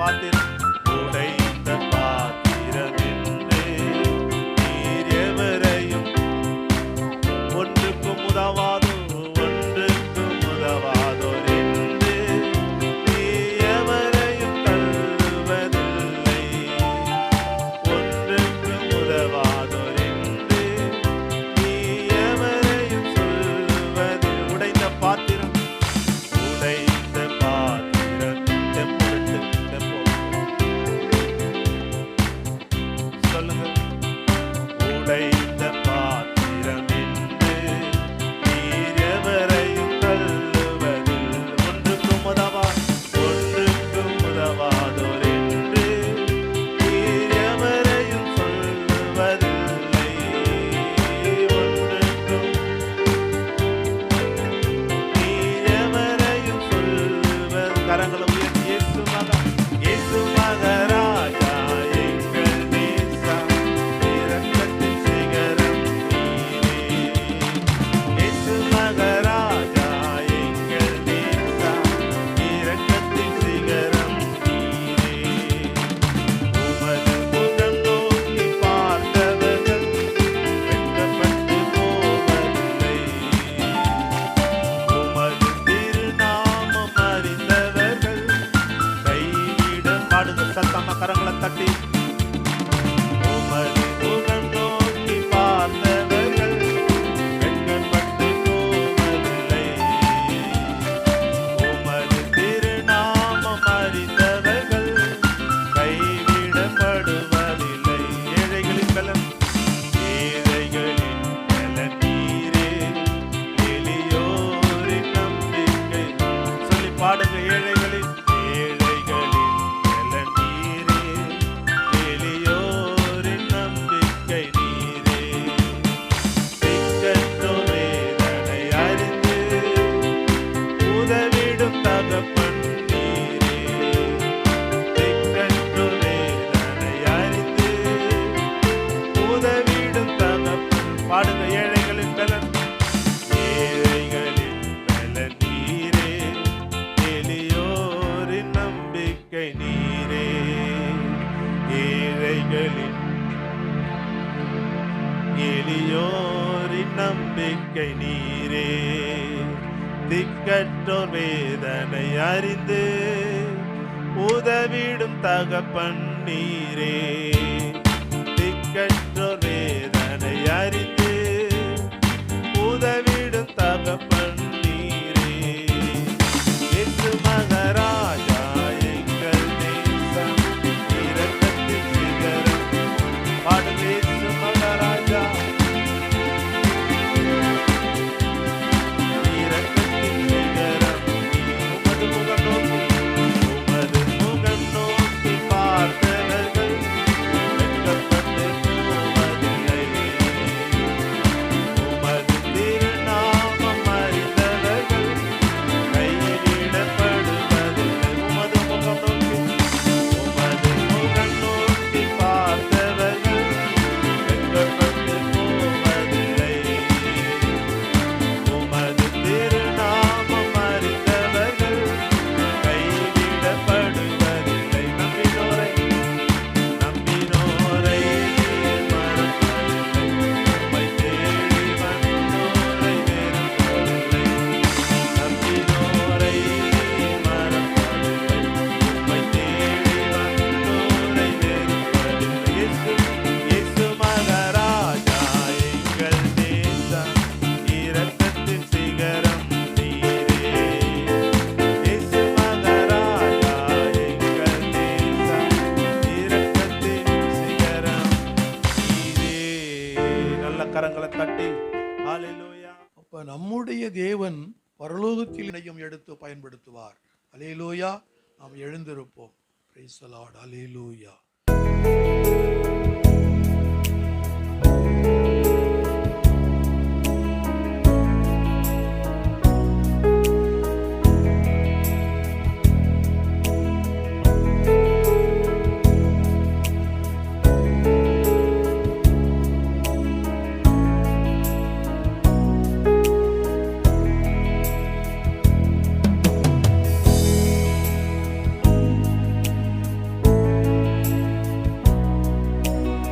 பாத்திரம் உடைந்த பாத்திரம் என்று நீர் எவரையும் ஒன்றுக்கும் உதவாதோ ஒன்றுக்கும் உதவாதோர் என்று நீ எவரையும் தள்ளுவதில்லை. ஒன்றுக்கும் உதவாதோர் என்று நீ எவரையும் சொல்லுவது. உடைந்த பாத்திரம் உடைந்த பாத்திரம் சொல்லுங்க. உடைந்த பாத்திரம் என்று நீர் எவரையும் தள்ளுவதில். ஒன்றுக்கும் உதவாதோர் என்று நீர் எவரையும் சொல்லுவதில்லை. ஒன்றுக்கும் நீர் எவரையும் சொல்லுவது. கரங்களை உயர்த்தி இயேசு மகராஜா எங்கள் நேசா இரக்கத்தின் சிகரம் நீரே. இயேசு மகராஜா எங்கள் நேசா இரக்கத்தின் சிகரம் நீரே. உமது முகம் நோக்கி பார்த்தவர்கள் வெட்கப்பட்டு போவதில்லை. உமது திருநாமம் அறிந்தவர்கள் கைவிட. பாடுங்க சத்தமா கரங்களை தட்டி. உமது முகம் நோக்கி பார்த்தவர்கள் வெட்கப்பட்டு போவதில்லை. உமது திருநாமம் அறிந்தவர்கள் கைவிடப்படுவதில்லை. ஏழைகளின் பலன் நீரே, எளியோரின் நம்பிக்கை. சொல்லி பாடுங்க. ஏழைகளின் பலன் நீரே, எளியோரின் நம்பிக்கை நீரே. திக்கற்றோர் வேதனை அறிந்து உதவிடும் தகப்பன் நீரே. திக்கற்றோர் வேதனை அறிந்து உதவிடும் தகப்பன். பாடுங்க. ஏழைகளின் பலன் நீரே, எளியோரின் நம்பிக்கை நீரே. எளியோரின் நம்பிக்கை நீரே. திக்கற்றோர் வேதனை அறிந்து உதவிடும் தகப்பன் நீரே. திக்கற்றோர் வேதனை அறிந்து உதவிடும் தகப்பன் நீரே. இயேசு மகராஜா எங்கள் நேசம் இரக்கத்தின் சிகரம். பாடுங்க. இயேசு மகராஜா இரக்கத்தின் சிகரம். உமது முகம் நோக்கி பார்த்தவர்கள் வெட்கப்பட்டு போவதில்லை. உமது திருநாமம் அறிந்தவர்கள் கைவிடப்படுவதில்லை. உமது முகம் நோக்கி பார்த்தவர்கள் வெட்கப்பட்டு போவதில்லை. உமது திருநாமம் அறிந்தவர்கள் கைவிடப்படுவதில்லை. நம்பினோரை நீர் மறப்பதில்லை. உம்மை தேடி வந்தோரை வெறுப்பதில்லை. நம்பினோரை நீர் மறப்பதில்லை. உம்மை தேடி வந்தோரை வெறுப்பதில்லை. இயேசு மகராஜா எங்கள் நேசா இரக்கத்தின் சிகரம் நீரே. இயேசு மகராஜா எங்கள் நேசா இரக்கத்தின் சிகரம் நீரே. நல்ல கரங்களை தட்டி ஹல்லேலூயா. அப்ப நம்முடைய தேவன் பரலோகத்தில் இணையும் எடுத்து பயன்படுத்துவார். அல்லேலூயா. நாம் எழுந்திருப்போம். Praise the Lord. அல்லேலூயா.